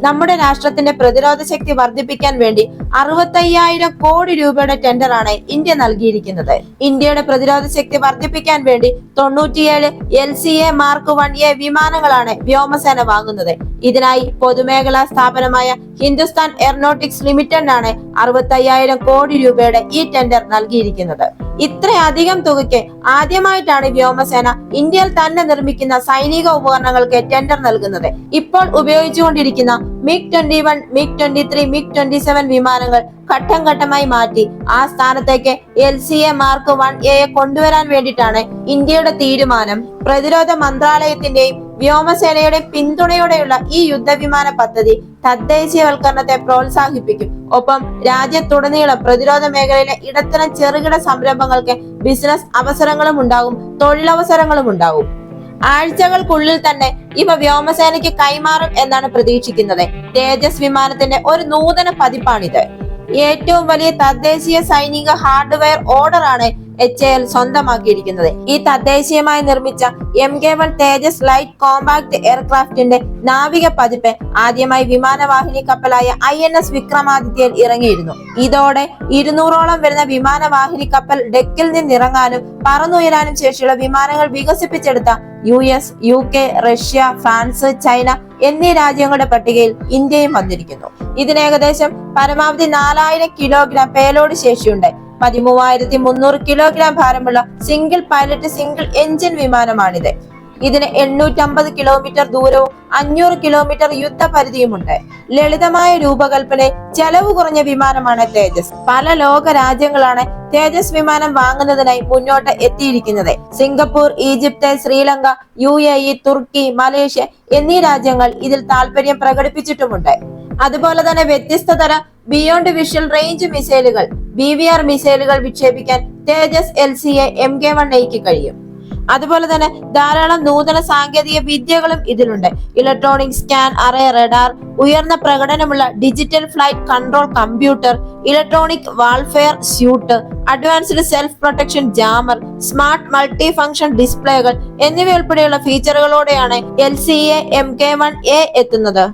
നമ്മുടെ രാഷ്ട്രത്തിന്റെ പ്രതിരോധ ശക്തി വർദ്ധിപ്പിക്കാൻ വേണ്ടി 65,000 കോടി രൂപയുടെ ടെൻഡറാണ് ഇന്ത്യ നൽകിയിരിക്കുന്നത്. ഇന്ത്യയുടെ പ്രതിരോധ ശക്തി വർദ്ധിപ്പിക്കാൻ വേണ്ടി 97 LCA Mark 1A വിമാനങ്ങളാണ് വ്യോമസേന വാങ്ങുന്നത്. ഇതിനായി പൊതുമേഖലാ സ്ഥാപനമായ ഹിന്ദുസ്ഥാൻ എയറോനോട്ടിക്സ് ലിമിറ്റഡിനാണ് 65,000 കോടി രൂപയുടെ ഈ ടെൻഡർ നൽകിയിരിക്കുന്നത്. ഇത്രയധികം തുകയ്ക്ക് ആദ്യമായിട്ടാണ് വ്യോമസേന ഇന്ത്യയിൽ തന്നെ നിർമ്മിക്കുന്ന സൈനിക ഉപകരണങ്ങൾക്ക് ടെൻഡർ നൽകുന്നത്. ഇപ്പോൾ ഉപയോഗിച്ചുകൊണ്ടിരിക്കുന്ന MiG-21, MiG-23, MiG-27 വിമാനങ്ങൾ ഘട്ടം ഘട്ടമായി മാറ്റി ആ സ്ഥാനത്തേക്ക് LCA Mark 1A കൊണ്ടുവരാൻ വേണ്ടിയിട്ടാണ് ഇന്ത്യയുടെ തീരുമാനം. പ്രതിരോധ മന്ത്രാലയത്തിന്റെയും വ്യോമസേനയുടെ പിന്തുണയോടെയുള്ള ഈ യുദ്ധവിമാന പദ്ധതി തദ്ദേശീയവൽക്കരണത്തെ പ്രോത്സാഹിപ്പിക്കും. ഒപ്പം രാജ്യത്തുടനീളം പ്രതിരോധ മേഖലയിലെ ഇടത്തരം ചെറുകിട സംരംഭങ്ങൾക്ക് ബിസിനസ് അവസരങ്ങളും ഉണ്ടാകും, തൊഴിലവസരങ്ങളും ഉണ്ടാകും. ആഴ്ചകൾക്കുള്ളിൽ തന്നെ ഇവ വ്യോമസേനയ്ക്ക് കൈമാറും എന്നാണ് പ്രതീക്ഷിക്കുന്നത്. തേജസ് വിമാനത്തിന്റെ ഒരു നൂതന പതിപ്പാണിത്. ഏറ്റവും വലിയ തദ്ദേശീയ സൈനിക ഹാർഡ്വെയർ ഓർഡറാണ് HAL സ്വന്തമാക്കിയിരിക്കുന്നത്. ഈ തദ്ദേശീയമായി നിർമ്മിച്ച MK-1 തേജസ് ലൈറ്റ് കോമ്പാക്ട് എയർക്രാഫ്റ്റിന്റെ നാവിക പതിപ്പ് ആദ്യമായി വിമാനവാഹിനി കപ്പലായ INS വിക്രമാദിത്യയിൽ ഇറങ്ങിയിരുന്നു. ഇതോടെ 200ഓളം വരുന്ന വിമാനവാഹിനി കപ്പൽ ഡെക്കിൽ നിന്നിറങ്ങാനും പറന്നുയരാനും ശേഷിയുള്ള വിമാനങ്ങൾ വികസിപ്പിച്ചെടുത്ത US, UK, Russia, France, China എന്നീ രാജ്യങ്ങളുടെ പട്ടികയിൽ ഇന്ത്യയും വന്നിരിക്കുന്നു. ഇതിന് ഏകദേശം പരമാവധി 4000 കിലോഗ്രാം പേലോഡ് ശേഷിയുണ്ട്. 13,300 കിലോഗ്രാം ഭാരമുള്ള സിംഗിൾ പൈലറ്റ് സിംഗിൾ എഞ്ചിൻ വിമാനമാണിത്. ഇതിന് 850 കിലോമീറ്റർ ദൂരവും 500 കിലോമീറ്റർ യുദ്ധപരിധിയുമുണ്ട്. ലളിതമായ രൂപകൽപ്പന, ചെലവ് കുറഞ്ഞ വിമാനമാണ് തേജസ്. പല ലോക രാജ്യങ്ങളാണ് തേജസ് വിമാനം വാങ്ങുന്നതിനായി മുന്നോട്ട് എത്തിയിരിക്കുന്നത്. സിംഗപ്പൂർ, ഈജിപ്ത്, ശ്രീലങ്ക, UAE, തുർക്കി, മലേഷ്യ എന്നീ രാജ്യങ്ങൾ ഇതിൽ താല്പര്യം പ്രകടിപ്പിച്ചിട്ടുമുണ്ട്. അതുപോലെ തന്നെ വ്യത്യസ്ത തരം ബിയോണ്ട് വിഷ്വൽ റേഞ്ച് മിസൈലുകൾ BVR മിസൈലുകൾ വിക്ഷേപിക്കാൻ തേജസ് LCA MK-1A കഴിയും. അതുപോലെ തന്നെ ധാരാളം നൂതന സാങ്കേതിക വിദ്യകളും ഇതിലുണ്ട്. ഇലക്ട്രോണിക് സ്കാൻ അറേ റഡാർ, ഉയർന്ന പ്രകടനമുള്ള digital flight control computer, electronic warfare suite, advanced self protection jammer, smart multi function ഡിസ്പ്ലേകൾ എന്നിവയുൾപ്പെടെയുള്ള ഫീച്ചറുകളോടെയാണ് LCA MK-1A എത്തുന്നത്.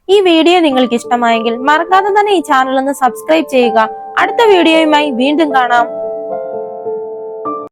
ഈ വീഡിയോ നിങ്ങൾക്ക് ഇഷ്ടമായെങ്കിൽ മറക്കാതെ തന്നെ ഈ ചാനൽ ഒന്ന് സബ്സ്ക്രൈബ് ചെയ്യുക. അടുത്ത വീഡിയോയുമായി വീണ്ടും കാണാം.